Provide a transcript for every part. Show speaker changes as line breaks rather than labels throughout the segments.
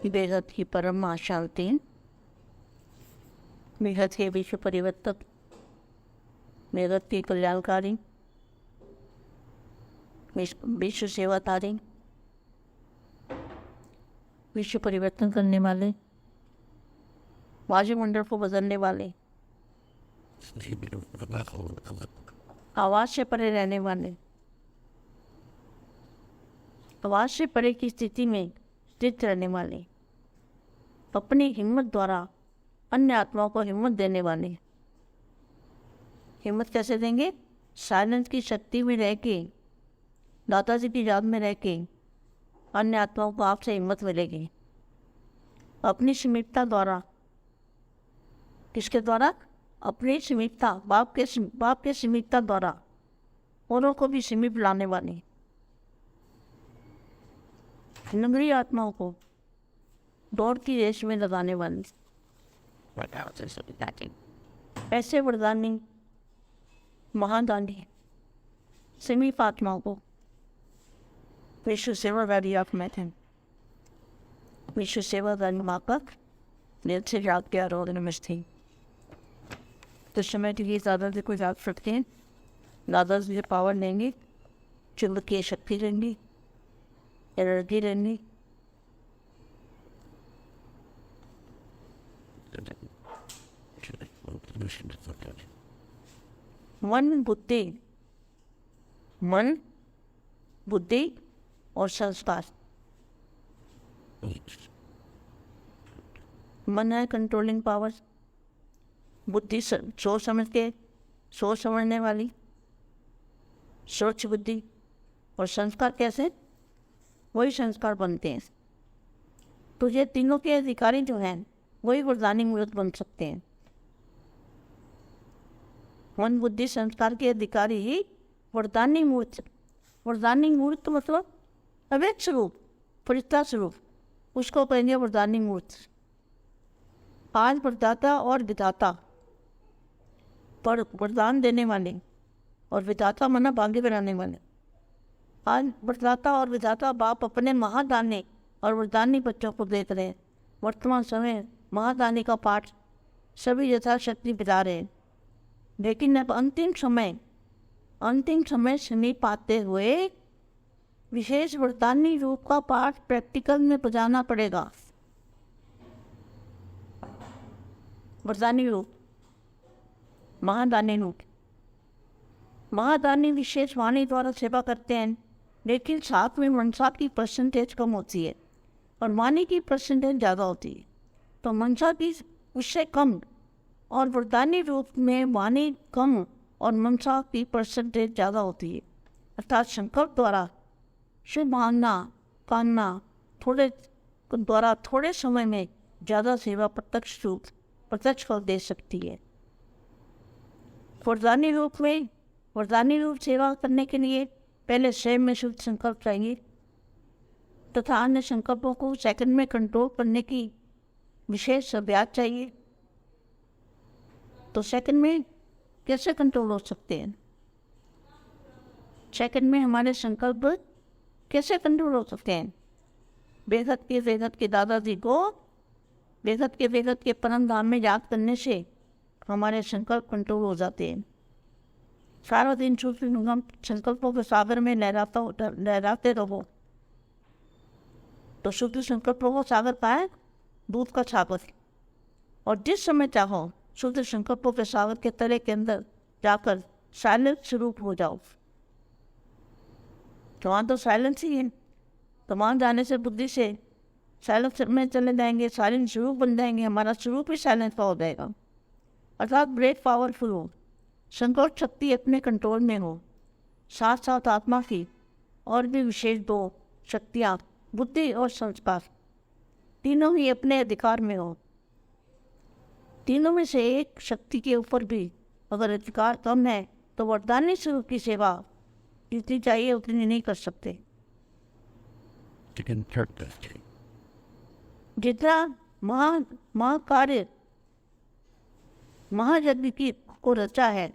बेहद ही परम शांति, बेहद ही विश्व परिवर्तक, बेहद ही कल्याणकारी, विश्व सेवाकारी, विश्व परिवर्तन करने वाले, वायुमंडल को बदलने वाले, आवाज से परे रहने वाले, आवाज से परे की स्थिति में स्थित रहने वाले, अपनी हिम्मत द्वारा अन्य आत्माओं को हिम्मत देने वाले। हिम्मत कैसे देंगे? साइलेंस की शक्ति में रह के, दादाजी की याद में रह के अन्य आत्माओं को आपसे हिम्मत मिलेगी। अपनी समीपता द्वारा, किसके द्वारा? अपनी समीपता, बाप के समीपता द्वारा औरों को भी समीप लाने वाले, नगरीय आत्माओं को दौड़ की रेस में लगाने वाले, ऐसे वरदानी महादानी समीप आत्माओं को विश्व सेवा वैली ऑफ मैथन, विश्व सेवा वैली मापक दिल से याद किया रोग नमस्ते। तो समय के लिए दादा जी को याद सकते हैं। दादा जी से पावर लेंगे, चुंबकीय शक्ति लेंगी, एनर्जी लेंगी। मन बुद्धि और संस्कार। मन है कंट्रोलिंग पावर, बुद्धि सोच समझने वाली सोच बुद्धि, और संस्कार कैसे? वही संस्कार बनते हैं। तो ये तीनों के अधिकारी जो हैं वही वरदानी मूर्त बन सकते हैं। मन बुद्धि संस्कार के अधिकारी ही वरदानी मूर्त। वरदानी मूर्त मतलब अव्यक्त स्वरूप, फरिश्ता स्वरूप, उसको कहेंगे वरदानी मूर्त। आज वरदाता और विधाता, पर वरदान देने वाले, और विधाता मना भाग्य बनाने वाले। आज वरदाता और विधाता बाप अपने महादानी और वरदानी बच्चों को देख रहे हैं। वर्तमान समय महादानी का पाठ सभी यथाशक्ति बिता रहे हैं, लेकिन अब अंतिम समय समीप आते हुए विशेष वरदानी रूप का पाठ प्रैक्टिकल में बजाना पड़ेगा। वरदानी रूप, महादानी रूप। महादानी विशेष वाणी द्वारा सेवा करते हैं, लेकिन साथ में मनसा की परसेंटेज कम होती है और वाणी की परसेंटेज ज़्यादा होती है। तो मनसा की उससे कम और वरदानी रूप में वाणी कम और मनसा की परसेंटेज ज़्यादा होती है। अर्थात संकल्प द्वारा शुभ मांगना कामना थोड़े समय में ज़्यादा सेवा प्रत्यक्ष फल दे सकती है। वरदानी रूप सेवा करने के लिए पहले स्वयं में शुद्ध संकल्प चाहिए तथा अन्य संकल्पों को सेकंड में कंट्रोल करने की विशेष अभ्यास चाहिए। तो सेकंड में कैसे कंट्रोल हो सकते हैं? सेकंड में हमारे संकल्प कैसे कंट्रोल हो सकते हैं? बेहद के दादाजी को बेहद के परम धाम में याद करने से हमारे संकल्प कंट्रोल हो जाते हैं। सारा दिन संकल्पों के सागर में लहराते रहो तो शुद्ध संकल्पों को सागर पाए, दूध का सागर। और जिस समय चाहो शुद्ध संकल्पों के सागर के तले के अंदर जाकर साइलेंस स्वरूप हो जाओ। तो वहाँ तो साइलेंस ही है। तो वहाँ जाने से बुद्धि से साइलेंस में चले जाएंगे, साइलेंस स्वरूप बन जाएंगे, हमारा स्वरूप ही साइलेंस का हो जाएगा। अर्थात ब्रेक पावरफुल हो, संकल्प शक्ति अपने कंट्रोल में हो, साथ साथ आत्मा की और भी विशेष दो शक्तियाँ, बुद्धि और संस्कार, तीनों ही अपने अधिकार में हो। तीनों में से एक शक्ति के ऊपर भी अगर अधिकार कम है तो वरदानी स्वरूप की सेवा जितनी चाहिए उतनी नहीं कर सकते। जितना महाकार्य महायज्ञ की को रचा है,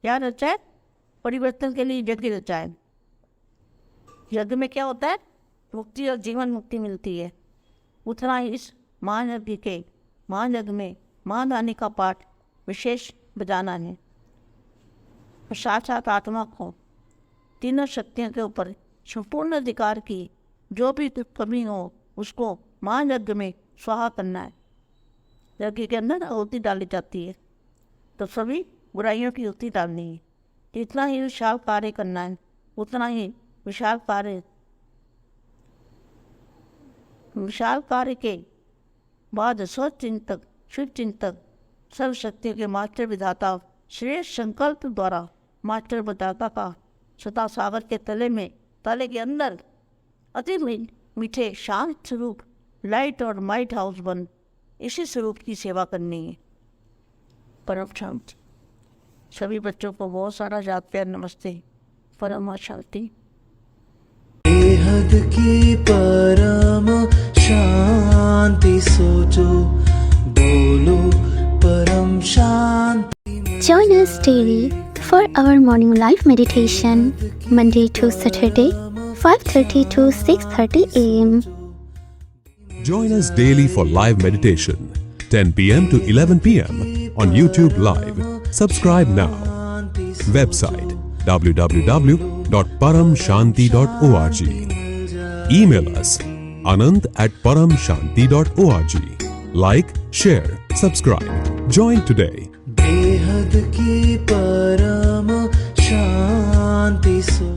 क्या रचा है? परिवर्तन के लिए यज्ञ रचा है। यज्ञ में क्या होता है? मुक्ति और जीवन मुक्ति मिलती है। उतना ही इस महायज्ञ के महायज्ञ में महादानी का पाठ विशेष बजाना है। साक्षात आत्मा को तीनों शक्तियों के ऊपर संपूर्ण अधिकार की जो भी कमी हो उसको महायज्ञ में स्वाहा करना है। यज्ञ के अंदर आहुति डाली जाती है तो सभी बुराइयों की आहुति डालनी है। जितना ही विशाल कार्य करना है उतना ही विशाल कार्य के बाद स्वचिंतक शिव चिंतक सर्वशक्ति के मास्टर विधाता श्रेष्ठ संकल्प द्वारा मास्टर विधाता का सदा सागर के तले के अंदर अति मीठे शांत स्वरूप लाइट और माइट हाउस बन इसी स्वरूप की सेवा करनी है। परम शांति। सभी बच्चों को बहुत सारा याद प्यार नमस्ते। परम शांति।
बेहद की परम शांति सोचो बोलो परम शांति।
Join us daily for our morning live meditation, Monday to Saturday, 5:30 to 6:30 a.m.
Join us daily for live meditation, 10 p.m. to 11 p.m. on YouTube Live. Subscribe now. Website www.paramshanti.org. Email us anant@paramshanti.org. Like, share, subscribe. Join today.
बेहद की परम शांति सो